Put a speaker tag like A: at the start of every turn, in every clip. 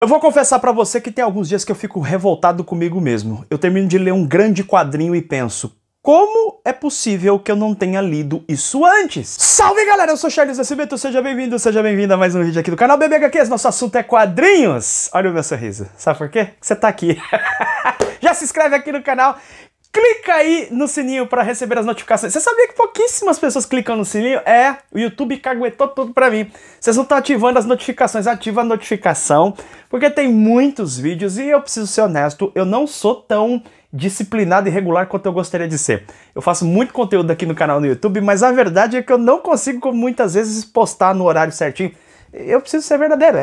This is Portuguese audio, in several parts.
A: Eu vou confessar pra você que tem alguns dias que eu fico revoltado comigo mesmo. Eu termino de ler um grande quadrinho e penso, como é possível que eu não tenha lido isso antes? Salve galera, eu sou Charles Nascimento, seja bem-vindo, seja bem-vinda a mais um vídeo aqui do canal BBHQs. Nosso assunto é quadrinhos. Olha o meu sorriso, sabe por quê? Você tá aqui. Já se inscreve aqui no canal. Clica aí no sininho para receber as notificações. Você sabia que pouquíssimas pessoas clicam no sininho? O YouTube caguetou tudo pra mim. Vocês não estão ativando as notificações. Ativa a notificação, porque tem muitos vídeos e eu preciso ser honesto, eu não sou tão disciplinado e regular quanto eu gostaria de ser. Eu faço muito conteúdo aqui no canal no YouTube, mas a verdade é que eu não consigo muitas vezes postar no horário certinho. Eu preciso ser verdadeiro,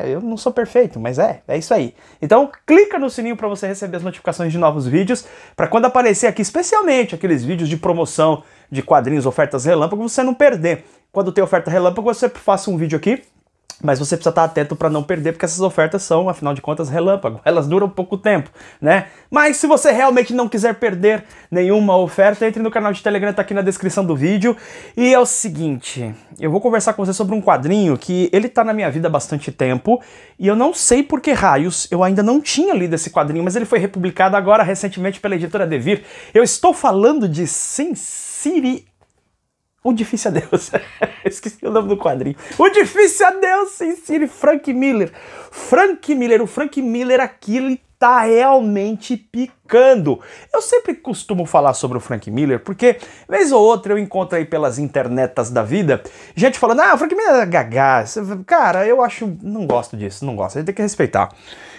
A: eu não sou perfeito, mas é isso aí. Então, clica no sininho para você receber as notificações de novos vídeos, para quando aparecer aqui, especialmente aqueles vídeos de promoção de quadrinhos, ofertas relâmpago, você não perder. Quando tem oferta relâmpago, eu sempre faço um vídeo aqui, mas você precisa estar atento para não perder, porque essas ofertas são, afinal de contas, relâmpago. Elas duram pouco tempo, né? Mas se você realmente não quiser perder nenhuma oferta, entre no canal de Telegram, tá aqui na descrição do vídeo. E é o seguinte, eu vou conversar com você sobre um quadrinho que ele tá na minha vida há bastante tempo, e eu não sei por que raios eu ainda não tinha lido esse quadrinho, mas ele foi republicado agora recentemente pela editora Devir. Eu estou falando de Sin City... O Difícil Adeus. Esqueci o nome do quadrinho. O Difícil Adeus, Sin City, Frank Miller. O Frank Miller aqui, ele tá realmente picando. Eu sempre costumo falar sobre o Frank Miller, porque, vez ou outra, eu encontro aí pelas internetas da vida, gente falando, o Frank Miller é gaga. Cara, eu acho, não gosto disso, não gosto, a gente tem que respeitar.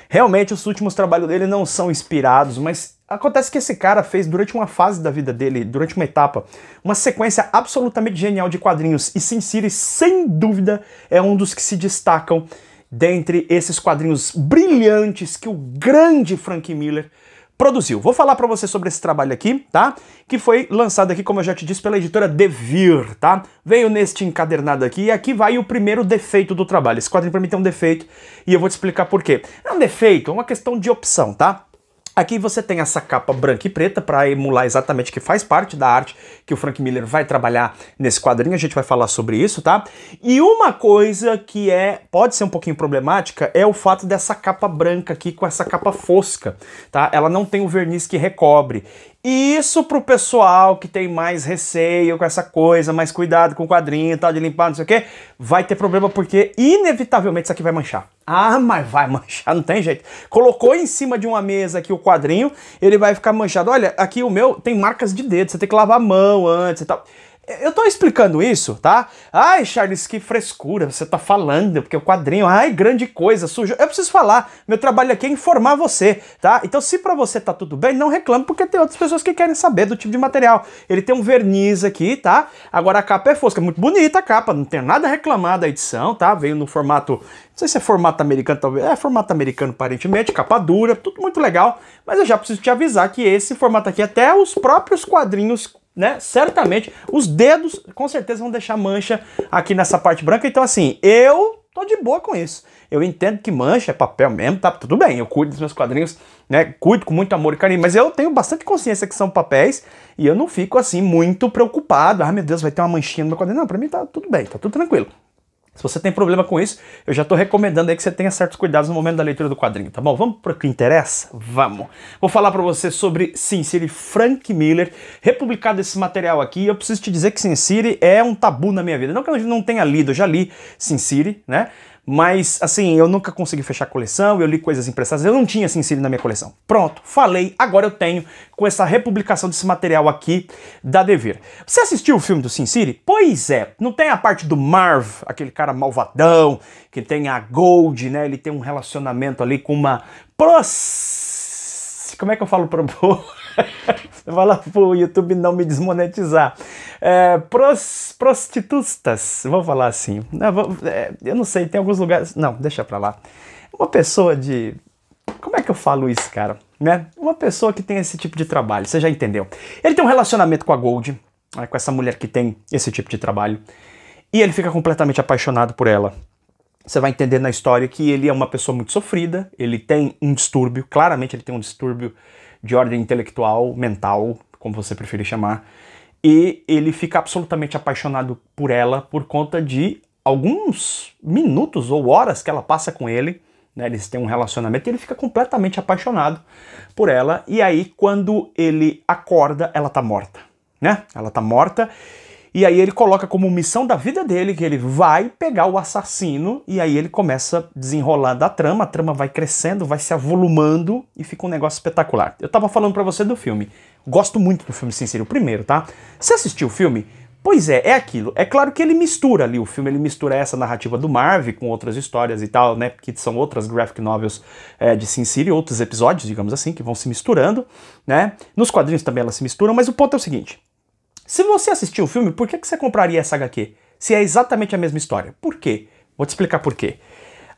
A: Realmente, os últimos trabalhos dele não são inspirados, mas acontece que esse cara fez, durante uma fase da vida dele, durante uma etapa, uma sequência absolutamente genial de quadrinhos, e Sin City, sem dúvida, é um dos que se destacam dentre esses quadrinhos brilhantes que o grande Frank Miller produziu. Vou falar pra você sobre esse trabalho aqui, tá? Que foi lançado aqui, como eu já te disse, pela editora Devir, tá? Veio neste encadernado aqui, e aqui vai o primeiro defeito do trabalho. Esse quadrinho pra mim tem um defeito, e eu vou te explicar por quê. Não é um defeito, é uma questão de opção, tá? Aqui você tem essa capa branca e preta para emular exatamente que faz parte da arte que o Frank Miller vai trabalhar nesse quadrinho, a gente vai falar sobre isso, tá? E uma coisa que pode ser um pouquinho problemática é o fato dessa capa branca aqui com essa capa fosca, tá? Ela não tem o verniz que recobre. E isso pro pessoal que tem mais receio com essa coisa, mais cuidado com o quadrinho e tal, de limpar, não sei o que, vai ter problema porque inevitavelmente isso aqui vai manchar. Mas vai manchar, não tem jeito. Colocou em cima de uma mesa aqui o quadrinho, ele vai ficar manchado. Olha, aqui o meu tem marcas de dedo, você tem que lavar a mão antes e tal. Eu tô explicando isso, tá? Ai, Charles, que frescura você tá falando, porque o quadrinho, grande coisa, sujo. Eu preciso falar, meu trabalho aqui é informar você, tá? Então se pra você tá tudo bem, não reclame, porque tem outras pessoas que querem saber do tipo de material. Ele tem um verniz aqui, tá? Agora a capa é fosca, muito bonita a capa, não tem nada a reclamar da edição, tá? Veio no formato, não sei se é formato americano, talvez, formato americano aparentemente, capa dura, tudo muito legal, mas eu já preciso te avisar que esse formato aqui, até os próprios quadrinhos, né, certamente, os dedos com certeza vão deixar mancha aqui nessa parte branca, então assim, eu tô de boa com isso. Eu entendo que mancha é papel mesmo, tá tudo bem, eu cuido dos meus quadrinhos, né, cuido com muito amor e carinho, mas eu tenho bastante consciência que são papéis e eu não fico assim muito preocupado, meu Deus, vai ter uma manchinha no meu quadrinho. Não, pra mim tá tudo bem, tá tudo tranquilo. Se você tem problema com isso, eu já tô recomendando aí que você tenha certos cuidados no momento da leitura do quadrinho, tá bom? Vamos pro que interessa? Vamos! Vou falar pra você sobre Sin City, Frank Miller, republicado esse material aqui. Eu preciso te dizer que Sin City é um tabu na minha vida. Não que eu não tenha lido, eu já li Sin City, né? Mas, assim, eu nunca consegui fechar a coleção, eu li coisas emprestadas, eu não tinha Sin City na minha coleção. Pronto, falei, agora eu tenho com essa republicação desse material aqui da Devir. Você assistiu o filme do Sin City? Pois é, não tem a parte do Marv, aquele cara malvadão, que tem a Gold, né, ele tem um relacionamento ali com uma como é que eu falo pro... Vou falar pro YouTube não me desmonetizar. Prostitutas, vou falar assim. Eu não sei, tem alguns lugares... Não, deixa pra lá. Uma pessoa de... Como é que eu falo isso, cara? Né? Uma pessoa que tem esse tipo de trabalho, você já entendeu. Ele tem um relacionamento com a Gold, né, com essa mulher que tem esse tipo de trabalho, e ele fica completamente apaixonado por ela. Você vai entender na história que ele é uma pessoa muito sofrida, ele tem um distúrbio, claramente ele tem um distúrbio de ordem intelectual, mental, como você preferir chamar, e ele fica absolutamente apaixonado por ela por conta de alguns minutos ou horas que ela passa com ele, né? Eles têm um relacionamento e ele fica completamente apaixonado por ela. E aí, quando ele acorda, ela tá morta, né? Ela tá morta. E aí ele coloca como missão da vida dele que ele vai pegar o assassino e aí ele começa desenrolando a trama vai crescendo, vai se avolumando e fica um negócio espetacular. Eu tava falando pra você do filme. Gosto muito do filme Sin City, o primeiro, tá? Você assistiu o filme? Pois é aquilo. É claro que ele mistura ali o filme, ele mistura essa narrativa do Marv com outras histórias e tal, né? Que são outras graphic novels de Sin City, outros episódios, digamos assim, que vão se misturando, né? Nos quadrinhos também elas se misturam, mas o ponto é o seguinte. Se você assistiu o filme, por que você compraria essa HQ? Se é exatamente a mesma história. Por quê? Vou te explicar por quê.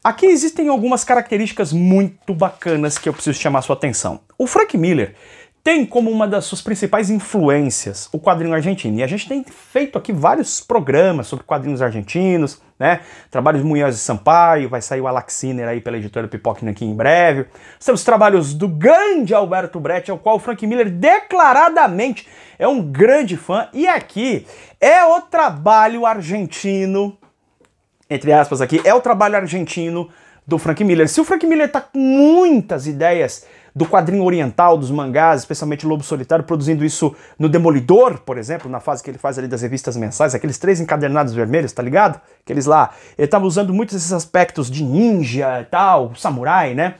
A: Aqui existem algumas características muito bacanas que eu preciso chamar a sua atenção. O Frank Miller tem como uma das suas principais influências o quadrinho argentino. E a gente tem feito aqui vários programas sobre quadrinhos argentinos, né? Trabalhos de Munhoz e Sampaio, vai sair o Alaxiner aí pela editora Pipoca aqui em breve. Temos os trabalhos do grande Alberto Brecht, ao qual o Frank Miller declaradamente é um grande fã. E aqui é o trabalho argentino, entre aspas aqui, é o trabalho argentino do Frank Miller. Se o Frank Miller tá com muitas ideias do quadrinho oriental, dos mangás, especialmente Lobo Solitário, produzindo isso no Demolidor, por exemplo, na fase que ele faz ali das revistas mensais, aqueles 3 encadernados vermelhos, tá ligado? Aqueles lá. Ele tava usando muitos desses aspectos de ninja e tal, samurai, né?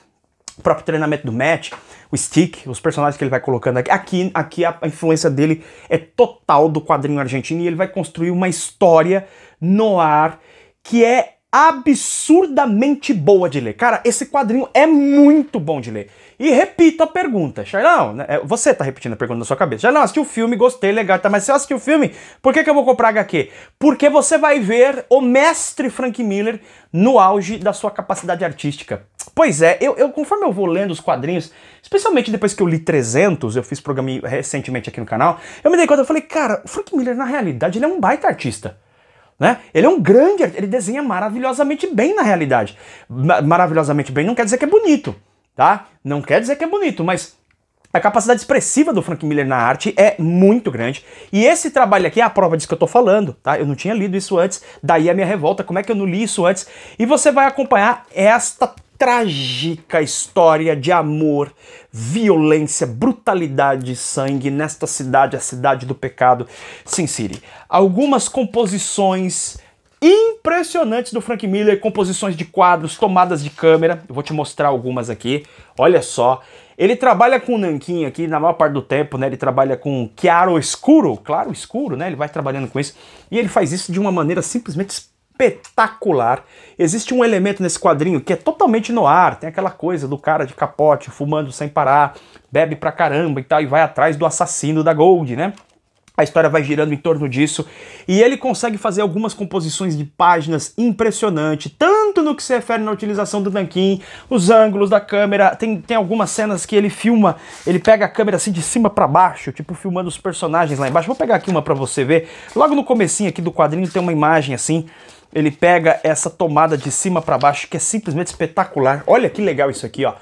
A: O próprio treinamento do Matt, o Stick, os personagens que ele vai colocando aqui. Aqui a influência dele é total do quadrinho argentino e ele vai construir uma história no ar que é absurdamente boa de ler. Cara, esse quadrinho é muito bom de ler. E repito a pergunta, Charlão, né? Você tá repetindo a pergunta na sua cabeça. Charlão, assisti o filme, gostei, legal, tá? Mas se eu assistir o filme, por que eu vou comprar HQ? Porque você vai ver o mestre Frank Miller no auge da sua capacidade artística. Pois é, conforme eu vou lendo os quadrinhos, especialmente depois que eu li 300, eu fiz programa recentemente aqui no canal, eu me dei conta, eu falei, cara, o Frank Miller, na realidade, ele é um baita artista. Né? Ele é um grande, ele desenha maravilhosamente bem na realidade. Maravilhosamente bem não quer dizer que é bonito, tá? Não quer dizer que é bonito, mas a capacidade expressiva do Frank Miller na arte é muito grande. E esse trabalho aqui é a prova disso que eu tô falando, tá? Eu não tinha lido isso antes, daí a minha revolta, como é que eu não li isso antes? E você vai acompanhar esta trágica história de amor, violência, brutalidade, sangue nesta cidade, a cidade do pecado, Sin City. Algumas composições impressionantes do Frank Miller, composições de quadros, tomadas de câmera, eu vou te mostrar algumas aqui, olha só. Ele trabalha com nanquim aqui na maior parte do tempo, né? Ele trabalha com claro escuro, né? Ele vai trabalhando com isso e ele faz isso de uma maneira simplesmente espetacular. Existe um elemento nesse quadrinho que é totalmente no ar, tem aquela coisa do cara de capote, fumando sem parar, bebe pra caramba e tal, e vai atrás do assassino da Gold, né? A história vai girando em torno disso, e ele consegue fazer algumas composições de páginas impressionantes, tanto no que se refere na utilização do nanquim, os ângulos da câmera, tem algumas cenas que ele filma, ele pega a câmera assim de cima pra baixo, tipo filmando os personagens lá embaixo. Vou pegar aqui uma pra você ver, logo no comecinho aqui do quadrinho tem uma imagem assim, ele pega essa tomada de cima pra baixo que é simplesmente espetacular. Olha que legal isso aqui, ó.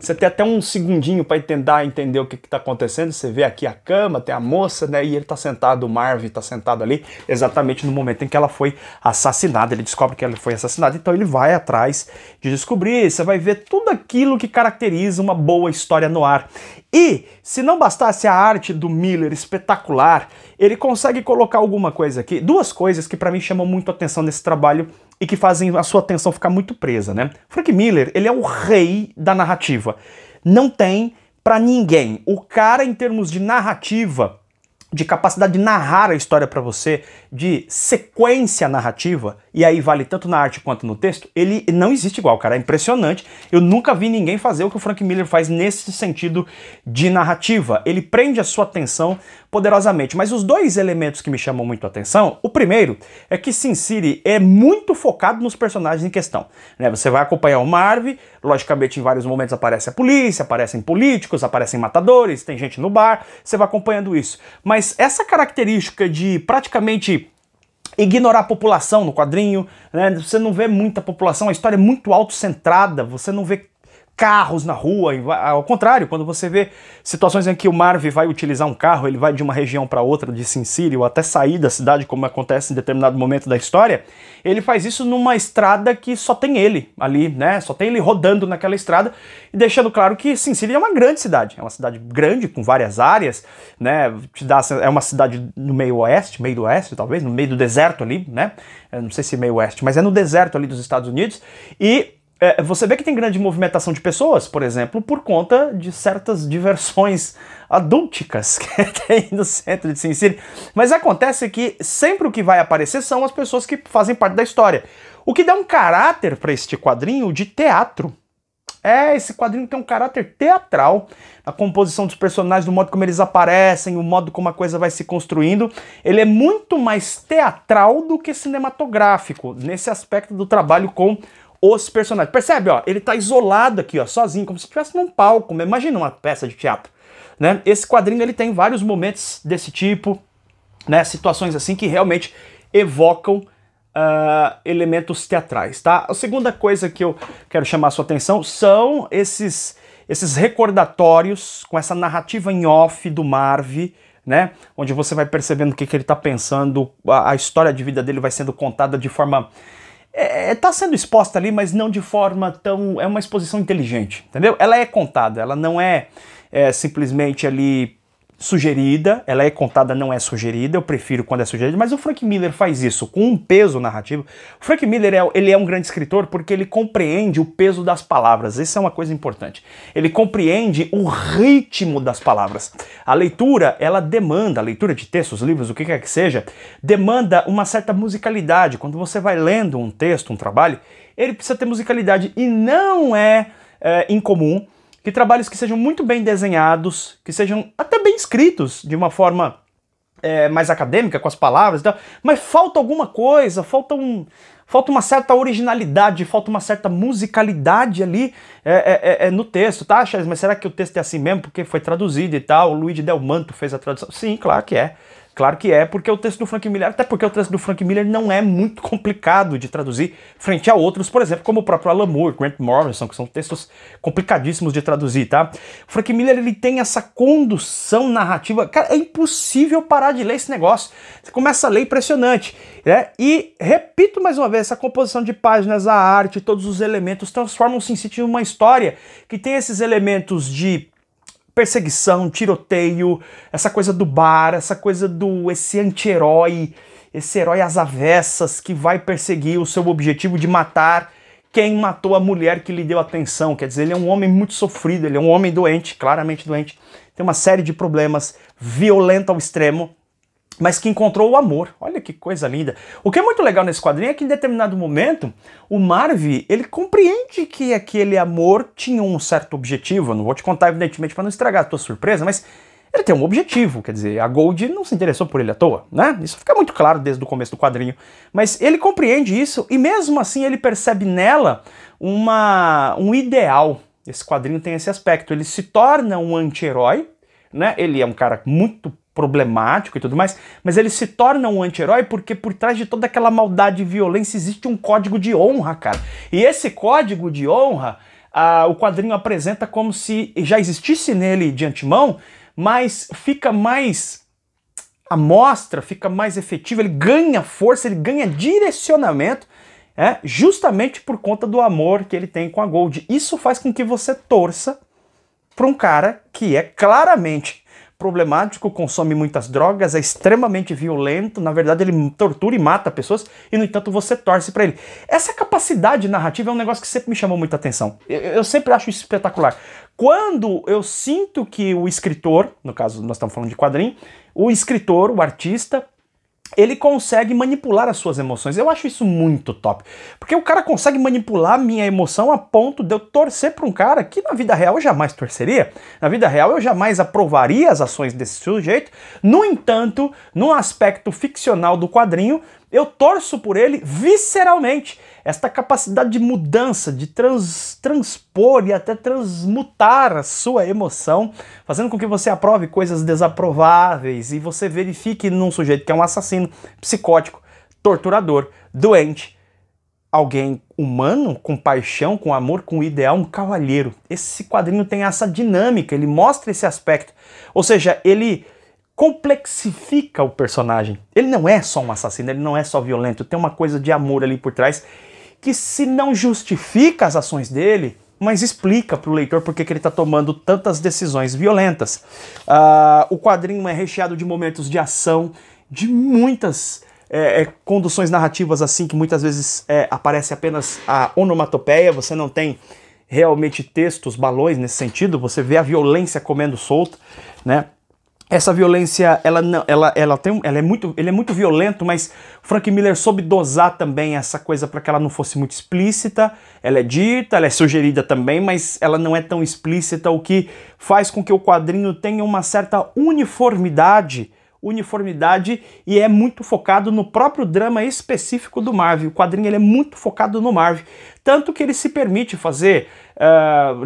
A: Você tem até um segundinho para tentar entender o que está acontecendo. Você vê aqui a cama, tem a moça, né? E ele está sentado, o Marv está sentado ali, exatamente no momento em que ela foi assassinada. Ele descobre que ela foi assassinada, então ele vai atrás de descobrir. Você vai ver tudo aquilo que caracteriza uma boa história no ar. E, se não bastasse a arte do Miller espetacular, ele consegue colocar alguma coisa aqui, 2 coisas que para mim chamam muito a atenção nesse trabalho e que fazem a sua atenção ficar muito presa, né? Frank Miller, ele é o rei da narrativa. Não tem pra ninguém. O cara, em termos de narrativa, de capacidade de narrar a história pra você, de sequência narrativa, e aí vale tanto na arte quanto no texto, ele não existe igual, cara, é impressionante. Eu nunca vi ninguém fazer o que o Frank Miller faz nesse sentido de narrativa. Ele prende a sua atenção poderosamente, mas os 2 elementos que me chamam muito a atenção, o primeiro é que Sin City é muito focado nos personagens em questão, né? Você vai acompanhar o Marv, logicamente em vários momentos aparece a polícia, aparecem políticos, aparecem matadores, tem gente no bar, você vai acompanhando isso. Mas essa característica de praticamente ignorar a população no quadrinho, né? Você não vê muita população, a história é muito autocentrada, você não vê carros na rua, ao contrário, quando você vê situações em que o Marv vai utilizar um carro, ele vai de uma região para outra, de Sin City, ou até sair da cidade, como acontece em determinado momento da história, ele faz isso numa estrada que só tem ele ali, né? Só tem ele rodando naquela estrada, e deixando claro que Sin City é uma grande cidade, é uma cidade grande, com várias áreas, né? É uma cidade no meio do oeste, talvez, no meio do deserto ali, né? Eu não sei se meio oeste, mas é no deserto ali dos Estados Unidos, e você vê que tem grande movimentação de pessoas, por exemplo, por conta de certas diversões adúlticas que tem no centro de Sin City. Mas acontece que sempre o que vai aparecer são as pessoas que fazem parte da história. O que dá um caráter para este quadrinho de teatro. Esse quadrinho tem um caráter teatral, a composição dos personagens, do modo como eles aparecem, o modo como a coisa vai se construindo. Ele é muito mais teatral do que cinematográfico, nesse aspecto do trabalho com os personagens. Percebe, ó? Ele tá isolado aqui, ó, sozinho, como se estivesse num palco. Imagina uma peça de teatro, né? Esse quadrinho, ele tem vários momentos desse tipo, né? Situações assim que realmente evocam elementos teatrais, tá? A segunda coisa que eu quero chamar a sua atenção são esses recordatórios com essa narrativa em off do Marv, né? Onde você vai percebendo o que ele tá pensando, a história de vida dele vai sendo contada de forma... tá sendo exposta ali, mas não de forma tão... É uma exposição inteligente, entendeu? Ela é contada, ela não é simplesmente ali sugerida, ela é contada, não é sugerida, eu prefiro quando é sugerida, mas o Frank Miller faz isso com um peso narrativo. O Frank Miller ele é um grande escritor porque ele compreende o peso das palavras, isso é uma coisa importante. Ele compreende o ritmo das palavras. A leitura, ela demanda, a leitura de textos, livros, o que quer que seja, demanda uma certa musicalidade. Quando você vai lendo um texto, um trabalho, ele precisa ter musicalidade e não é incomum que trabalhos que sejam muito bem desenhados, que sejam até bem escritos, de uma forma mais acadêmica, com as palavras e tal, mas falta alguma coisa, falta uma certa originalidade, falta uma certa musicalidade ali no texto, tá, Charles? Mas será que o texto é assim mesmo porque foi traduzido e tal? O Luigi Del Manto fez a tradução? Sim, claro que é. Claro que é, porque o texto do Frank Miller, até porque o texto do Frank Miller não é muito complicado de traduzir frente a outros, por exemplo, como o próprio Alan Moore, Grant Morrison, que são textos complicadíssimos de traduzir, tá? O Frank Miller, ele tem essa condução narrativa, cara, é impossível parar de ler esse negócio. Você começa a ler, impressionante, né? E, repito mais uma vez, essa composição de páginas, a arte, todos os elementos transformam Sin City em uma história que tem esses elementos de perseguição, tiroteio, essa coisa do bar, essa coisa esse anti-herói, esse herói às avessas que vai perseguir o seu objetivo de matar quem matou a mulher que lhe deu atenção. Quer dizer, ele é um homem muito sofrido, ele é um homem doente, claramente doente, tem uma série de problemas, violento ao extremo, mas que encontrou o amor. Olha que coisa linda. O que é muito legal nesse quadrinho é que em determinado momento o Marv, ele compreende que aquele amor tinha um certo objetivo. Eu não vou te contar evidentemente para não estragar a tua surpresa, mas ele tem um objetivo, quer dizer, a Gold não se interessou por ele à toa, né? Isso fica muito claro desde o começo do quadrinho. Mas ele compreende isso e mesmo assim ele percebe nela um ideal. Esse quadrinho tem esse aspecto, ele se torna um anti-herói, né? Ele é um cara muito problemático e tudo mais, mas ele se torna um anti-herói porque por trás de toda aquela maldade e violência existe um código de honra, cara. E esse código de honra, o quadrinho apresenta como se já existisse nele de antemão, mas fica mais à mostra, fica mais efetivo, ele ganha força, ele ganha direcionamento, justamente por conta do amor que ele tem com a Gold. Isso faz com que você torça para um cara que é claramente problemático, consome muitas drogas, é extremamente violento, na verdade ele tortura e mata pessoas e, no entanto, você torce pra ele. Essa capacidade narrativa é um negócio que sempre me chamou muita atenção. Eu sempre acho isso espetacular. Quando eu sinto que o escritor, no caso nós estamos falando de quadrinho, o escritor, o artista, ele consegue manipular as suas emoções. Eu acho isso muito top. Porque o cara consegue manipular a minha emoção a ponto de eu torcer para um cara que na vida real eu jamais torceria. Na vida real eu jamais aprovaria as ações desse sujeito. No entanto, no aspecto ficcional do quadrinho, eu torço por ele visceralmente. Esta capacidade de mudança, de transpor e até transmutar a sua emoção, fazendo com que você aprove coisas desaprováveis e você verifique num sujeito que é um assassino, psicótico, torturador, doente, alguém humano, com paixão, com amor, com ideal, um cavalheiro. Esse quadrinho tem essa dinâmica, ele mostra esse aspecto. Ou seja, ele complexifica o personagem. Ele não é só um assassino, ele não é só violento, tem uma coisa de amor ali por trás que se não justifica as ações dele, mas explica para o leitor por que ele está tomando tantas decisões violentas. O quadrinho é recheado de momentos de ação, de muitas conduções narrativas assim, que muitas vezes aparece apenas a onomatopeia, você não tem realmente textos, balões nesse sentido, você vê a violência comendo solta, né? Essa violência, ele é muito violento, mas Frank Miller soube dosar também essa coisa para que ela não fosse muito explícita. Ela é dita, ela é sugerida também, mas ela não é tão explícita, o que faz com que o quadrinho tenha uma certa uniformidade e é muito focado no próprio drama específico do Marvel. O quadrinho ele é muito focado no Marvel, tanto que ele se permite fazer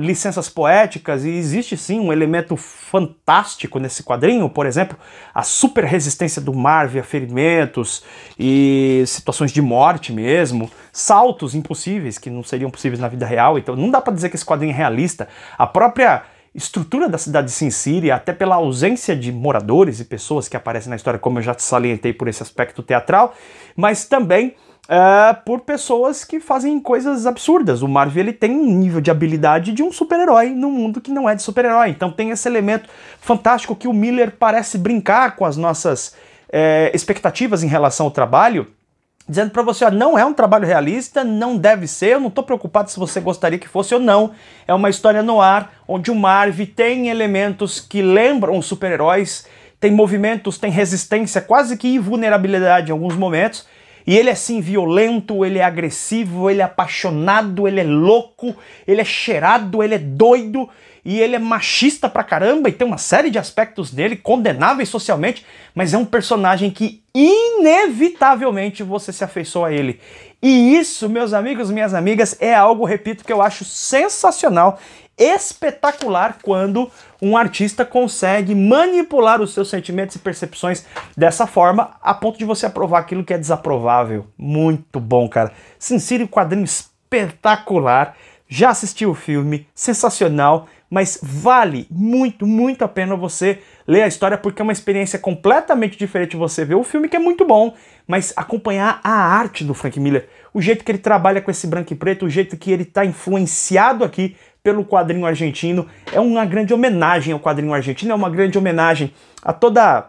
A: licenças poéticas, e existe sim um elemento fantástico nesse quadrinho, por exemplo, a super resistência do Marvel a ferimentos e situações de morte mesmo, saltos impossíveis que não seriam possíveis na vida real, então não dá pra dizer que esse quadrinho é realista. A própria estrutura da cidade de Sin City, até pela ausência de moradores e pessoas que aparecem na história, como eu já salientei por esse aspecto teatral, mas também por pessoas que fazem coisas absurdas. O Marvel ele tem um nível de habilidade de um super-herói num mundo que não é de super-herói, então tem esse elemento fantástico que o Miller parece brincar com as nossas expectativas em relação ao trabalho, dizendo pra você, ó, não é um trabalho realista, não deve ser, eu não tô preocupado se você gostaria que fosse ou não. É uma história no ar, onde o Marvel tem elementos que lembram os super-heróis, tem movimentos, tem resistência, quase que invulnerabilidade em alguns momentos, e ele é sim violento, ele é agressivo, ele é apaixonado, ele é louco, ele é cheirado, ele é doido, e ele é machista pra caramba, e tem uma série de aspectos dele condenáveis socialmente, mas é um personagem que inevitavelmente você se afeiçoa a ele. E isso, meus amigos, minhas amigas, é algo, repito, que eu acho sensacional, espetacular, quando um artista consegue manipular os seus sentimentos e percepções dessa forma, a ponto de você aprovar aquilo que é desaprovável. Muito bom, cara. Sin City, um quadrinho espetacular. Já assisti o filme, sensacional, mas vale muito, muito a pena você ler a história, porque é uma experiência completamente diferente de você ver o filme, que é muito bom, mas acompanhar a arte do Frank Miller, o jeito que ele trabalha com esse branco e preto, o jeito que ele está influenciado aqui pelo quadrinho argentino, é uma grande homenagem ao quadrinho argentino, é uma grande homenagem a toda a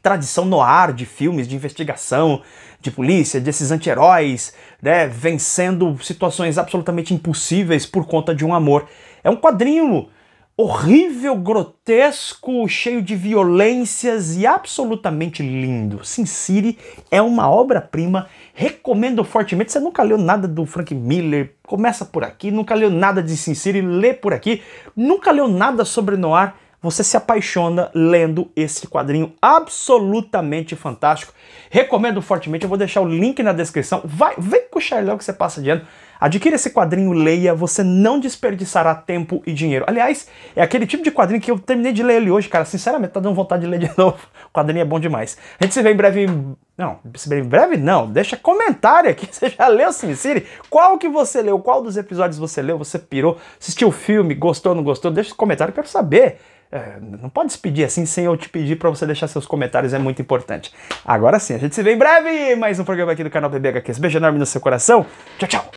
A: tradição noir de filmes de investigação, de polícia, desses anti-heróis, né, vencendo situações absolutamente impossíveis por conta de um amor. É um quadrinho horrível, grotesco, cheio de violências e absolutamente lindo. Sin City é uma obra-prima, recomendo fortemente. Você nunca leu nada do Frank Miller, começa por aqui. Nunca leu nada de Sin City, lê por aqui. Nunca leu nada sobre noir, você se apaixona lendo esse quadrinho absolutamente fantástico. Recomendo fortemente, eu vou deixar o link na descrição. Vem com o Charlão que você passa de ano. Adquira esse quadrinho, leia, você não desperdiçará tempo e dinheiro. Aliás, é aquele tipo de quadrinho que eu terminei de ler ele hoje, cara. Sinceramente, tá dando vontade de ler de novo. O quadrinho é bom demais. A gente se vê em breve... Não, se vê em breve não. Deixa comentário aqui. Você já leu Sin City? Qual que você leu? Qual dos episódios você leu? Você pirou? Assistiu o filme? Gostou, não gostou? Deixa comentário, eu quero saber. Não pode despedir assim sem eu te pedir para você deixar seus comentários, é muito importante. Agora sim, a gente se vê em breve. Mais um programa aqui do canal BBHQs. Beijo enorme no seu coração. Tchau, tchau.